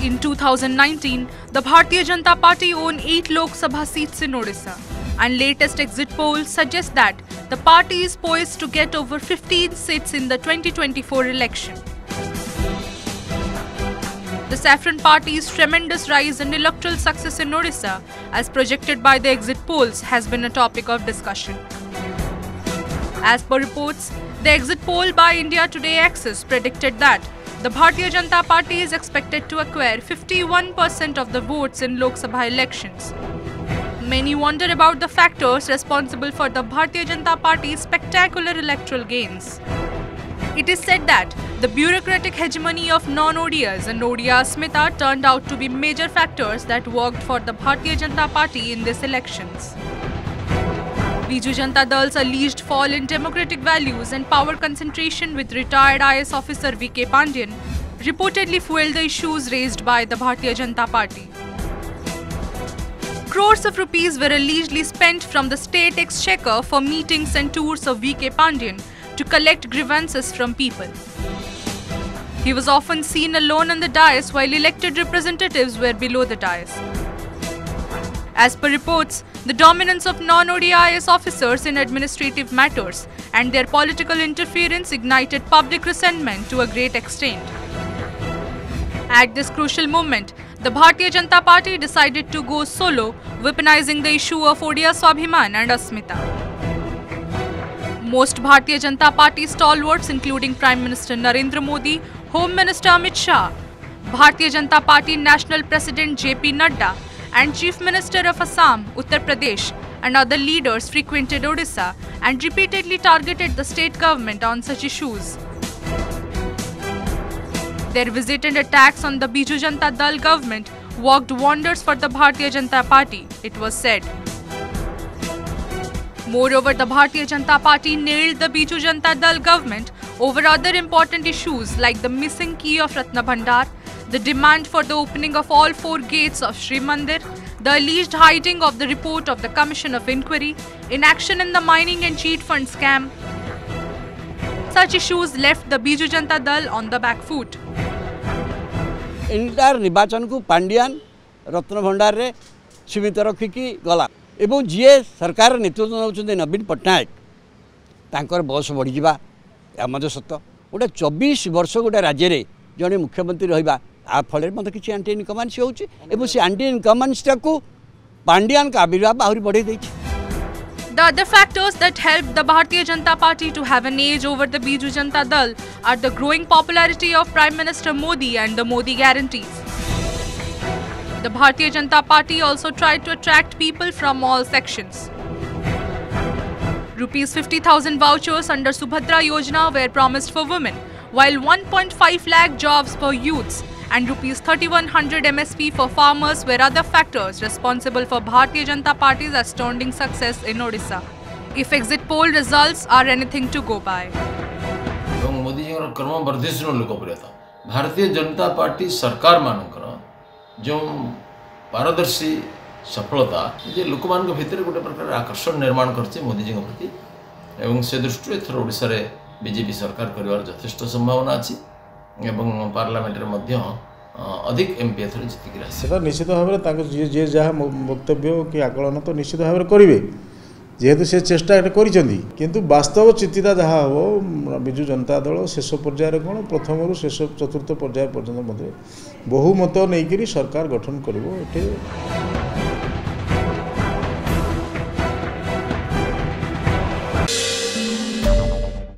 In 2019, the Bharatiya Janata Party won 8 Lok Sabha seats in Odisha, and latest exit polls suggest that the party is poised to get over 15 seats in the 2024 election. The Saffron Party's tremendous rise and electoral success in Odisha, as projected by the exit polls, has been a topic of discussion. As per reports, the exit poll by India Today Access predicted that the Bharatiya Janata Party is expected to acquire 51% of the votes in Lok Sabha elections. Many wonder about the factors responsible for the Bharatiya Janata Party's spectacular electoral gains. It is said that the bureaucratic hegemony of non-ODIs and ODI Asmita turned out to be major factors that worked for the Bharatiya Janata Party in these elections. Biju Janata Dal's alleged fall in democratic values and power concentration with retired IS officer V.K. Pandian reportedly fueled the issues raised by the Bharatiya Janata Party. Crores of rupees were allegedly spent from the state exchequer for meetings and tours of V.K. Pandian to collect grievances from people. He was often seen alone on the dais while elected representatives were below the dais. As per reports, the dominance of non-ODIS officers in administrative matters and their political interference ignited public resentment to a great extent. At this crucial moment, the Bharatiya Janata Party decided to go solo, weaponizing the issue of Odia Swabhiman and Asmita. Most Bharatiya Janata Party stalwarts, including Prime Minister Narendra Modi, Home Minister Amit Shah, Bharatiya Janata Party National President J.P. Nadda, and Chief Minister of Assam, Uttar Pradesh, and other leaders frequented Odisha and repeatedly targeted the state government on such issues. Their visit and attacks on the Biju Janata Dal government worked wonders for the Bharatiya Janata Party, it was said. Moreover, the Bharatiya Janata Party nailed the Biju Janata Dal government over other important issues like the missing key of Ratna Bhandar, the demand for the opening of all 4 gates of Sri Mandir, the alleged hiding of the report of the Commission of Inquiry, inaction in the mining and cheat fund scam. Such issues left the Biju Janata Dal on the back foot. इंटार निर्वाचन को पांडियान रत्न भंडार रे सीमित रखिकी गला एवं जी सरकार नेतृत्व नौकरी नवीन पट्टनायक तांकर बयस बढ़ीजा आम सत गोटे 24 वर्ष गोटे राज्य में जड़े मुख्यमंत्री रहा आ फल मतलब किसी आंटी इनकमांसी होती आंटी इनकमांसटा को पांडियान का आविर्भाव आहरी बढ़े देछि. The other factors that helped the Bharatiya Janata Party to have an edge over the Biju Janata Dal are the growing popularity of Prime Minister Modi and the Modi guarantees. The Bharatiya Janata Party also tried to attract people from all sections. Rupees 50,000 vouchers under Subhadra Yojana were promised for women, while 1.5 lakh jobs for youths and rupees 3,100 MSP for farmers were other factors responsible for Bharatiya Janata Party's astounding success in Odisha, if exit poll results are anything to go by. Modi ji कर्म वर्धिष्णु लोकप्रियता Bharatiya Janata party सरकार मानकर जो पारदर्शी सफलता जे लोक मान भितर गोटे प्रकार आकर्षण निर्माण करছে मोदी जी प्रति एवं से दृष्टि एथर ओडिसा रे बीजेपी सरकार करिवार यथेष्ट संभावना अछि एवं पार्लियामेंट रे मध्य अधिक एमपी एथर जितिक रासी सेटा निश्चित भाव रे जे जहाँ वक्तव्य कि आकलन तो निश्चित भाव करेंगे जेहेतु से चेष्टा करिसेंती किंतु वास्तव चिंता जहाँ हम बिजु जनता दल शेष पर्यायर कौन प्रथम शेष चतुर्थ पर्याय पर्यंत बहुमत नहीं सरकार गठन कर।